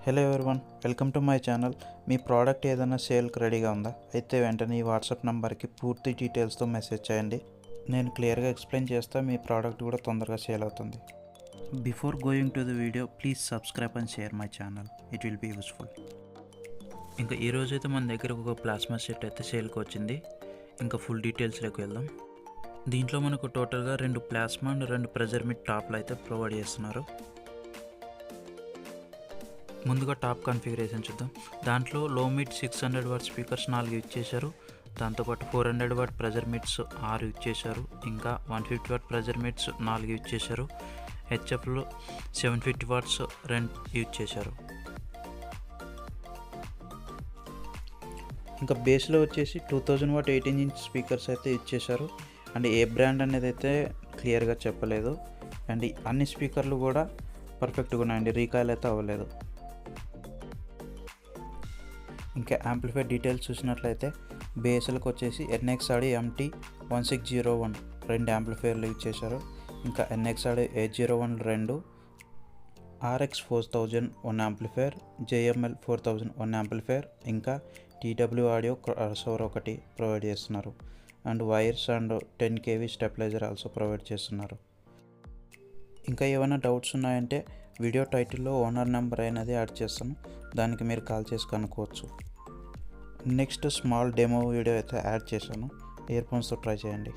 Hello everyone, welcome to my channel. Me product ఏదైనా సేల్కి రెడీగా ఉందా? అయితే వెంటనే ఈ వాట్సాప్ నెంబర్కి పూర్తి డీటెయిల్స్తో మెసేజ్ చేయండి. నేను క్లియర్గా ఎక్స్ప్లెయిన్ చేస్తా, మీ ప్రోడక్ట్ కూడా తొందరగా సేల్ అవుతుంది. Before going to the video, please subscribe and share my channel. It will be useful. ఇంకా ఈరోజు అయితే మన దగ్గర ఒక ప్లాస్మా సెట్ అయితే సేల్కి వచ్చింది. ఇంకా ఫుల్ డీటెయిల్స్లోకి వెళ్దాం. దీంట్లో మనకు టోటల్గా 2 ప్లాస్మా అండ్ 2 ప్రెజర్ మిడ్ టాప్లు అయితే ప్రొవైడ్ చేస్తున్నారు. ముందుగా టాప్ కాన్ఫిగరేషన్ చూద్దాం. దాంట్లో లో మిడ్ 600 వాట్ స్పీకర్స్ 4 యూజ్ చేశారు. దాంతోపాటు 400 వాట్ ప్రెజర్ మిడ్స్ 6 యూజ్ చేశారు. ఇంకా 150 వాట్ ప్రెజర్ మిడ్స్ 4 యూజ్ చేశారు. హెచ్ఎఫ్లో 750 వాట్స్ 2 యూజ్ చేశారు. ఇంకా బేస్లో వచ్చేసి 2000 వాట్ 18 ఇంచ్ స్పీకర్స్ అయితే యూజ్ చేశారు. అండ్ ఏ బ్రాండ్ అనేది అయితే క్లియర్గా చెప్పలేదు. అండ్ అన్ని స్పీకర్లు కూడా పర్ఫెక్ట్గా ఉన్నాయండి, రీకాల్ అయితే అవ్వలేదు. ఇంకా యాంప్లిఫైర్ డీటెయిల్స్ చూసినట్లయితే బేస్లకు వచ్చేసి NXAD MT1601 2 యాంప్లిఫైర్లు యూజ్ చేశారు. ఇంకా NXAD 801 2, RX 4000 1 amplifier, JML 4000 1 amplifier, ఇంకా TW ఆడియో క్రాస్ఓవర్ 1 ప్రొవైడ్ చేస్తున్నారు. And wires and 10 kV stabiliser also provide చేస్తున్నారు. ఇంకా ఏమైనా డౌట్స్ ఉన్నాయంటే వీడియో టైటిల్లో ఓనర్ నెంబర్ అనేది యాడ్ చేస్తాను, దానికి మీరు కాల్ చేసి కనుక్కోవచ్చు. నెక్స్ట్ స్మాల్ డెమో వీడియో అయితే యాడ్ చేశాను, ఇయర్ ఫోన్స్తో ట్రై చేయండి.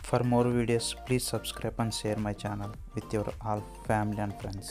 For more videos, please subscribe and share my channel with your all family and friends.